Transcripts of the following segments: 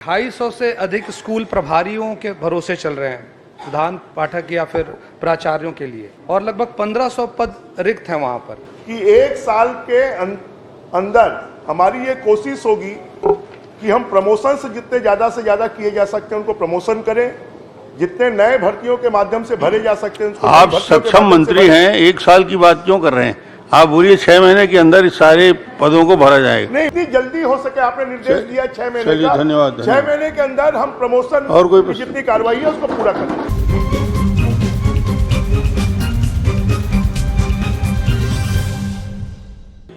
250 से अधिक स्कूल प्रभारियों के भरोसे चल रहे हैं, प्रधान पाठक या फिर प्राचार्यों के लिए, और लगभग 1500 पद रिक्त हैं वहां पर। कि एक साल के अंदर हमारी ये कोशिश होगी कि हम प्रमोशन से जितने ज़्यादा से ज़्यादा किए जा सकते हैं उनको प्रमोशन करें, जितने नए भर्तियों के माध्यम से भरे जा सकते हैं। आप सक्षम मंत्री हैं, एक साल की बात क्यों कर रहे हैं? आप बोलिए 6 महीने के अंदर इस सारे पदों को भरा जाएगा। नहीं, इतनी जल्दी हो सके आपने निर्देश दिया 6 महीने का। चलिए, धन्यवाद। 6 महीने के अंदर हम प्रमोशन और कोई की जितनी कार्रवाई है उसको पूरा करें।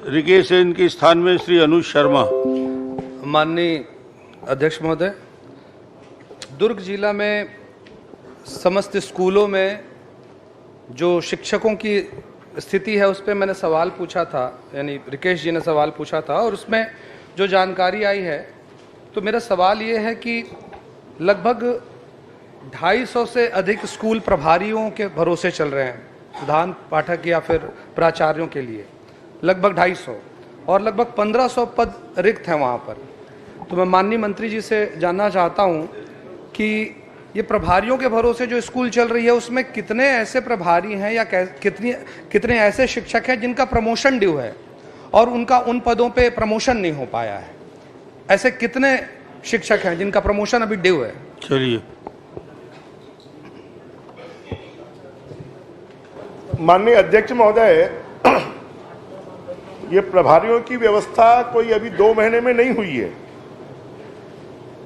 रिकेश सेन के स्थान में श्री अनुज शर्मा। माननीय अध्यक्ष महोदय, दुर्ग जिला में समस्त स्कूलों में जो शिक्षकों की स्थिति है उस पर मैंने सवाल पूछा था, यानी रिकेश जी ने सवाल पूछा था, और उसमें जो जानकारी आई है तो मेरा सवाल ये है कि लगभग 250 से अधिक स्कूल प्रभारियों के भरोसे चल रहे हैं, प्रधान पाठक या फिर प्राचार्यों के लिए, लगभग 250, और लगभग 1500 पद रिक्त हैं वहाँ पर। तो मैं माननीय मंत्री जी से जानना चाहता हूँ कि ये प्रभारियों के भरोसे जो स्कूल चल रही है उसमें कितने ऐसे प्रभारी हैं या कितने ऐसे शिक्षक हैं जिनका प्रमोशन ड्यू है और उनका उन पदों पे प्रमोशन नहीं हो पाया है? ऐसे कितने शिक्षक हैं जिनका प्रमोशन अभी ड्यू है? चलिए, माननीय अध्यक्ष महोदय, ये प्रभारियों की व्यवस्था कोई अभी 2 महीने में नहीं हुई है।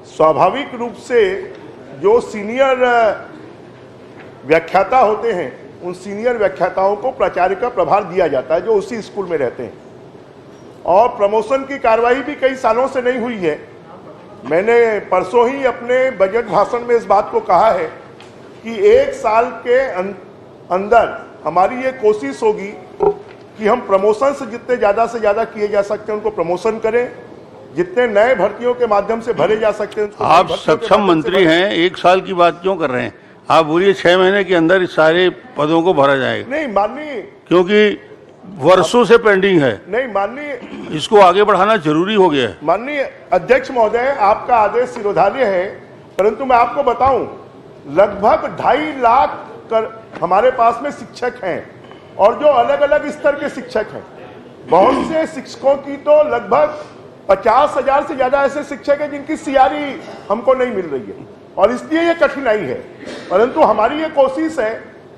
स्वाभाविक रूप से जो सीनियर व्याख्याता होते हैं उन सीनियर व्याख्याताओं को प्राचार्य का प्रभार दिया जाता है जो उसी स्कूल में रहते हैं, और प्रमोशन की कार्रवाई भी कई सालों से नहीं हुई है। मैंने परसों ही अपने बजट भाषण में इस बात को कहा है कि एक साल के अंदर हमारी ये कोशिश होगी कि हम प्रमोशन से जितने ज़्यादा से ज़्यादा किए जा सकते हैं उनको प्रमोशन करें, जितने नए भर्तियों के माध्यम से भरे जा सकते हैं। आप सक्षम मंत्री हैं, एक साल की बात क्यों कर रहे हैं? आप बोलिए 6 महीने के अंदर इस सारे पदों को भरा जाएगा। नहीं माननीय, क्योंकि वर्षों से पेंडिंग है। नहीं माननीय, इसको आगे बढ़ाना जरूरी हो गया है। माननीय अध्यक्ष महोदय, आपका आदेश शिरोधार्य है, परंतु मैं आपको बताऊं लगभग 2.5 लाख हमारे पास में शिक्षक हैं, और जो अलग अलग स्तर के शिक्षक हैं। बहुत से शिक्षकों की तो लगभग 50,000 से ज्यादा ऐसे शिक्षक हैं जिनकी सीआरई हमको नहीं मिल रही है, और इसलिए ये कठिनाई है। परंतु हमारी ये कोशिश है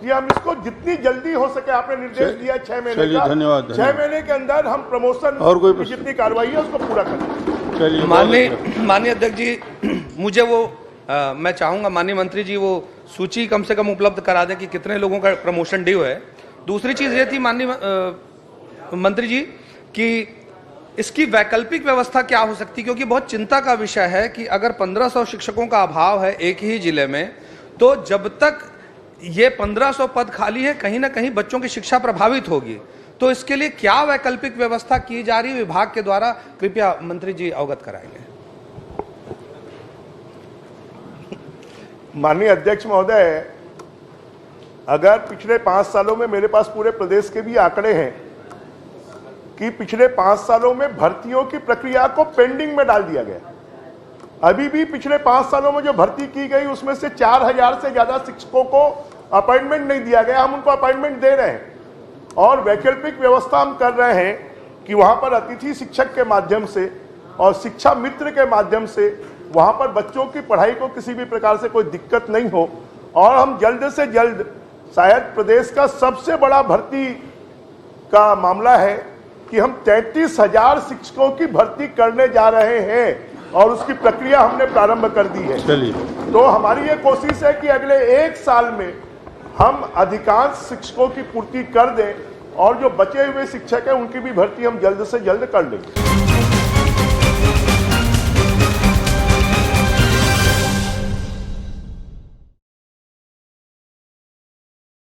कि हम इसको जितनी जल्दी हो सके, आपने निर्देश दिया 6 महीने का, धन्यवाद। 6 महीने के अंदर हम प्रमोशन और कोई की जितनी कार्रवाई है उसको पूरा करें। चलिए, माननीय अध्यक्ष जी, मुझे वो मैं चाहूंगा माननीय मंत्री जी वो सूची कम से कम उपलब्ध करा दें कि कितने लोगों का प्रमोशन ड्यू है। दूसरी चीज ये थी माननीय मंत्री जी कि इसकी वैकल्पिक व्यवस्था क्या हो सकती है, क्योंकि बहुत चिंता का विषय है कि अगर 1500 शिक्षकों का अभाव है एक ही जिले में, तो जब तक ये 1500 पद खाली है कहीं ना कहीं बच्चों की शिक्षा प्रभावित होगी। तो इसके लिए क्या वैकल्पिक व्यवस्था की जा रही है विभाग के द्वारा, कृपया मंत्री जी अवगत कराएंगे। माननीय अध्यक्ष महोदय, अगर पिछले 5 सालों में, मेरे पास पूरे प्रदेश के भी आंकड़े हैं कि पिछले 5 सालों में भर्तियों की प्रक्रिया को पेंडिंग में डाल दिया गया। अभी भी पिछले 5 सालों में जो भर्ती की गई उसमें से 4000 से ज्यादा शिक्षकों को अपॉइंटमेंट नहीं दिया गया। हम उनको अपॉइंटमेंट दे रहे हैं, और वैकल्पिक व्यवस्था हम कर रहे हैं कि वहां पर अतिथि शिक्षक के माध्यम से और शिक्षा मित्र के माध्यम से वहां पर बच्चों की पढ़ाई को किसी भी प्रकार से कोई दिक्कत नहीं हो। और हम जल्द से जल्द, शायद प्रदेश का सबसे बड़ा भर्ती का मामला है कि हम 33,000 शिक्षकों की भर्ती करने जा रहे हैं, और उसकी प्रक्रिया हमने प्रारंभ कर दी है। चलिए, तो हमारी ये कोशिश है कि अगले 1 साल में हम अधिकांश शिक्षकों की पूर्ति कर दें, और जो बचे हुए शिक्षक हैं उनकी भी भर्ती हम जल्द से जल्द कर लेंगे।